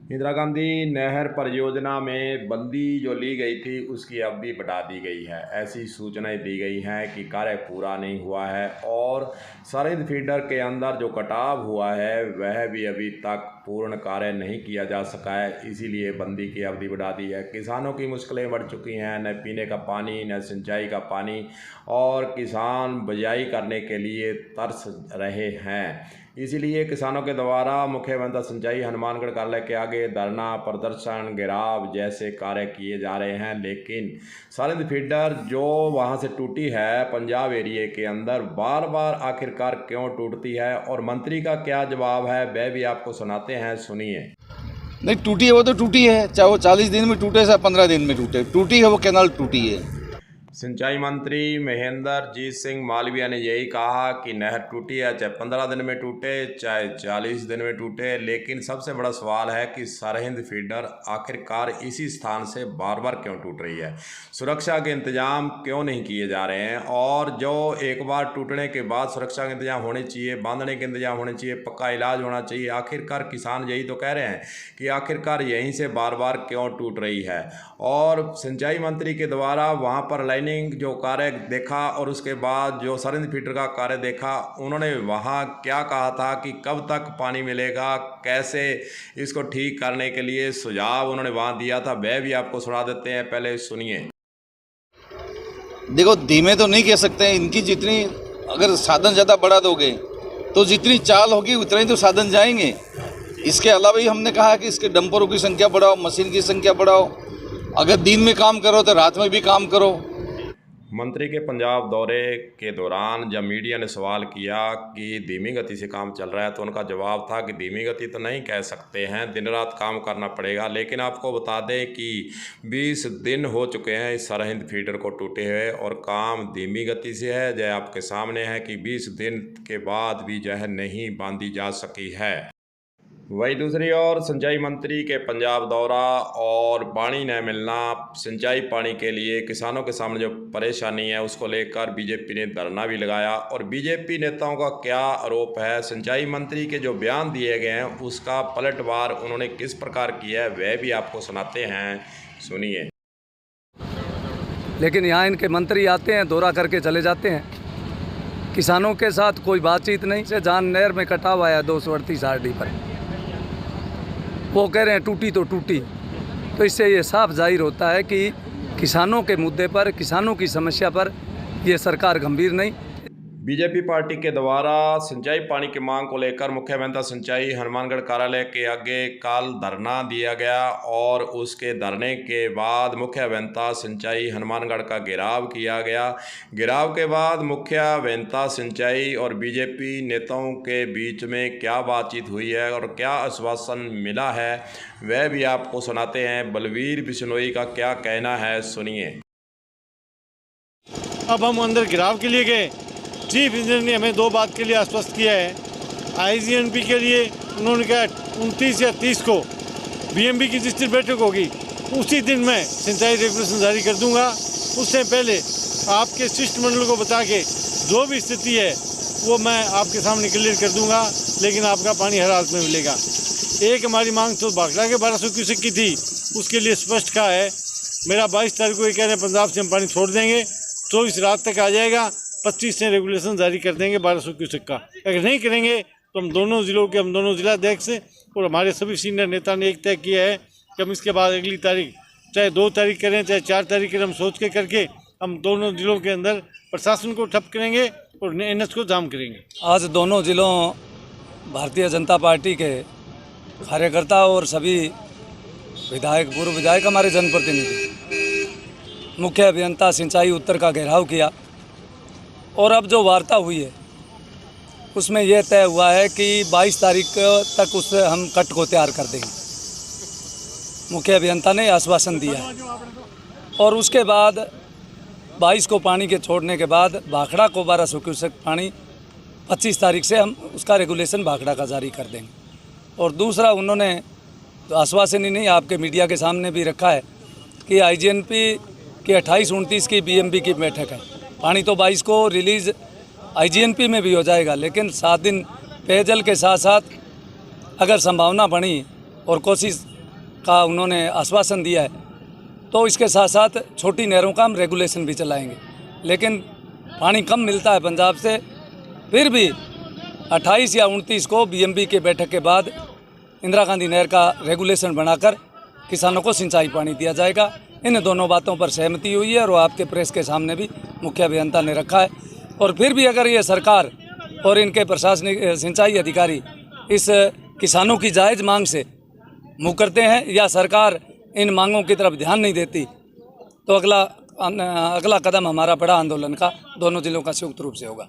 इंदिरा गांधी नहर परियोजना में बंदी जो ली गई थी उसकी अवधि बढ़ा दी गई है। ऐसी सूचनाएं दी गई हैं कि कार्य पूरा नहीं हुआ है और सरहिंद फीडर के अंदर जो कटाव हुआ है वह भी अभी तक पूर्ण कार्य नहीं किया जा सका है, इसीलिए बंदी की अवधि बढ़ा दी है। किसानों की मुश्किलें बढ़ चुकी हैं, न पीने का पानी न सिंचाई का पानी, और किसान बिजाई करने के लिए तरस रहे हैं। इसीलिए किसानों के द्वारा मुख्य वनता सिंचाई हनुमानगढ़ कार्यालय के आगे धरना प्रदर्शन घेराव जैसे कार्य किए जा रहे हैं। लेकिन सरहिंद फीडर जो वहां से टूटी है पंजाब एरिए के अंदर, बार बार आखिरकार क्यों टूटती है और मंत्री का क्या जवाब है वह भी आपको सुनाते हैं, सुनिए। नहीं, टूटी है वो तो टूटी है, चाहे वो 40 दिन में टूटे चाहे 15 दिन में टूटे, टूटी है वो कैनाल टूटी है। सिंचाई मंत्री महेंद्र जीत सिंह मालवीया ने यही कहा कि नहर टूटी है, चाहे 15 दिन में टूटे चाहे 40 दिन में टूटे। लेकिन सबसे बड़ा सवाल है कि सरहिंद फीडर आखिरकार इसी स्थान से बार बार क्यों टूट रही है, सुरक्षा के इंतजाम क्यों नहीं किए जा रहे हैं। और जो एक बार टूटने के बाद सुरक्षा के इंतजाम होने चाहिए, बांधने के इंतजाम होने चाहिए, पक्का इलाज होना चाहिए। आखिरकार किसान यही तो कह रहे हैं कि आखिरकार यहीं से बार बार क्यों टूट रही है। और सिंचाई मंत्री के द्वारा वहाँ पर जो कार्य देखा और उसके बाद जो सरहिंद फीडर का कार्य देखा, उन्होंने वहाँ क्या कहा था कि कब तक पानी मिलेगा, कैसे इसको ठीक करने के लिए सुझाव उन्होंने वहाँ दिया था, वह भी आपको सुना देते हैं, पहले सुनिए। देखो, धीमे तो नहीं कह सकते हैं, इनकी जितनी अगर साधन ज़्यादा बढ़ा दोगे तो जितनी चाल होगी उतना ही तो साधन जाएंगे। इसके अलावा ही हमने कहा कि इसके डंपरों की संख्या बढ़ाओ, मशीन की संख्या बढ़ाओ। अगर दिन में काम करो तो रात में भी काम करो। मंत्री के पंजाब दौरे के दौरान जब मीडिया ने सवाल किया कि धीमी गति से काम चल रहा है, तो उनका जवाब था कि धीमी गति तो नहीं कह सकते हैं, दिन रात काम करना पड़ेगा। लेकिन आपको बता दें कि 20 दिन हो चुके हैं इस सरहिंद फीडर को टूटे हुए और काम धीमी गति से है। जो आपके सामने है कि 20 दिन के बाद भी जो है नहीं बांधी जा सकी है। वही दूसरी ओर सिंचाई मंत्री के पंजाब दौरा और पानी न मिलना, सिंचाई पानी के लिए किसानों के सामने जो परेशानी है उसको लेकर बीजेपी ने धरना भी लगाया। और बीजेपी नेताओं का क्या आरोप है, सिंचाई मंत्री के जो बयान दिए गए हैं उसका पलटवार उन्होंने किस प्रकार किया है वह भी आपको सुनाते हैं, सुनिए। लेकिन यहाँ इनके मंत्री आते हैं, दौरा करके चले जाते हैं, किसानों के साथ कोई बातचीत नहीं। से जान नहर में कटाव आया 238 आरडी पर, वो कह रहे हैं टूटी तो टूटी। तो इससे ये साफ जाहिर होता है कि किसानों के मुद्दे पर, किसानों की समस्या पर ये सरकार गंभीर नहीं। बीजेपी पार्टी के द्वारा सिंचाई पानी की मांग को लेकर मुख्य वनता सिंचाई हनुमानगढ़ कार्यालय के आगे कल धरना दिया गया और उसके धरने के बाद मुख्य वनता सिंचाई हनुमानगढ़ का घेराव किया गया। घेराव के बाद मुख्य वनता सिंचाई और बीजेपी नेताओं के बीच में क्या बातचीत हुई है और क्या आश्वासन मिला है वह भी आपको सुनाते हैं। बलवीर बिश्नोई का क्या कहना है, सुनिए। अब हम अंदर घेराव के लिए गए, चीफ इंजीनियर ने हमें 2 बात के लिए आश्वस्त किया है। आईजीएनपी के लिए उन्होंने कहा 29 या 30 को बीएमबी की जिस दिन बैठक होगी उसी दिन मैं सिंचाई रेगुलेशन जारी कर दूंगा। उससे पहले आपके शिष्टमंडल को बता के जो भी स्थिति है वो मैं आपके सामने क्लियर कर दूंगा, लेकिन आपका पानी हर हालत में मिलेगा। एक हमारी मांग तो भाखड़ा के 1200 क्यूसेक की थी, उसके लिए स्पष्ट कहा है। मेरा 22 तारीख को ये कह रहे हैं पंजाब से हम पानी छोड़ देंगे, 24 रात तक आ जाएगा, 25 से रेगुलेशन जारी कर देंगे 1200 क्यूसेक का। अगर नहीं करेंगे तो हम दोनों जिलाध्यक्ष से और हमारे सभी सीनियर नेता ने एक तय किया है कि हम इसके बाद अगली तारीख चाहे 2 तारीख करें चाहे 4 तारीख करें, हम सोच के करके हम दोनों जिलों के अंदर प्रशासन को ठप करेंगे और एनएच को जाम करेंगे। आज दोनों जिलों भारतीय जनता पार्टी के कार्यकर्ता और सभी विधायक, पूर्व विधायक, हमारे जनप्रतिनिधि मुख्य अभियंता सिंचाई उत्तर का घेराव किया और अब जो वार्ता हुई है उसमें यह तय हुआ है कि 22 तारीख तक उस हम कट को तैयार कर देंगे। मुख्य अभियंता ने आश्वासन दिया है और उसके बाद 22 को पानी के छोड़ने के बाद भाखड़ा को 1200 क्यूसेक पानी 25 तारीख से हम उसका रेगुलेशन भाखड़ा का जारी कर देंगे। और दूसरा, उन्होंने तो आश्वासन ही नहीं, आपके मीडिया के सामने भी रखा है कि आईजीएनपी की 28-29 की बीएमबी की बैठक है। पानी तो 22 को रिलीज़ आईजीएनपी में भी हो जाएगा, लेकिन 7 दिन पेयजल के साथ साथ अगर संभावना बनी और कोशिश का उन्होंने आश्वासन दिया है, तो इसके साथ साथ छोटी नहरों का हम रेगुलेशन भी चलाएंगे। लेकिन पानी कम मिलता है पंजाब से, फिर भी 28 या 29 को बीएमबी के बैठक के बाद इंदिरा गांधी नहर का रेगुलेशन बनाकर किसानों को सिंचाई पानी दिया जाएगा। इन दोनों बातों पर सहमति हुई है और आपके प्रेस के सामने भी मुख्य अभियंता ने रखा है। और फिर भी अगर ये सरकार और इनके प्रशासनिक सिंचाई अधिकारी इस किसानों की जायज़ मांग से मुँह करते हैं या सरकार इन मांगों की तरफ ध्यान नहीं देती, तो अगला कदम हमारा बड़ा आंदोलन का दोनों जिलों का संयुक्त रूप से होगा।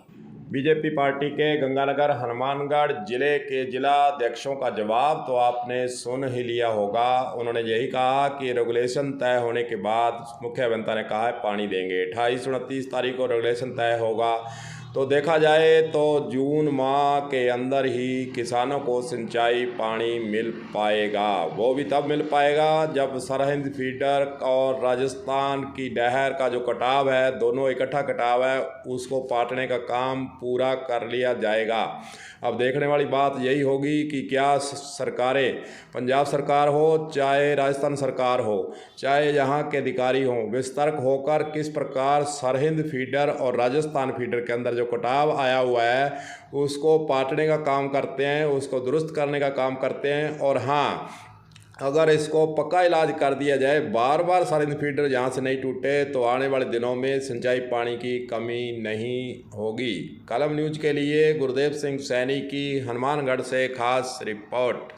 बीजेपी पार्टी के गंगानगर हनुमानगढ़ जिले के जिला अध्यक्षों का जवाब तो आपने सुन ही लिया होगा। उन्होंने यही कहा कि रेगुलेशन तय होने के बाद मुख्य अभियंता ने कहा है पानी देंगे। 28-29 तारीख को रेगुलेशन तय होगा, तो देखा जाए तो जून माह के अंदर ही किसानों को सिंचाई पानी मिल पाएगा। वो भी तब मिल पाएगा जब सरहिंद फीडर और राजस्थान की नहर का जो कटाव है, दोनों इकट्ठा कटाव है, उसको पाटने का काम पूरा कर लिया जाएगा। अब देखने वाली बात यही होगी कि क्या सरकारें, पंजाब सरकार हो चाहे राजस्थान सरकार हो, चाहे यहाँ के अधिकारी हों, वे सतर्क होकर किस प्रकार सरहिंद फीडर और राजस्थान फीडर के अंदर जो कटाव आया हुआ है उसको पाटने का काम करते हैं, उसको दुरुस्त करने का काम करते हैं। और हाँ, अगर इसको पक्का इलाज कर दिया जाए, बार बार सरहिंद फीडर यहाँ से नहीं टूटे, तो आने वाले दिनों में सिंचाई पानी की कमी नहीं होगी। कलम न्यूज़ के लिए गुरदेव सिंह सैनी की हनुमानगढ़ से खास रिपोर्ट।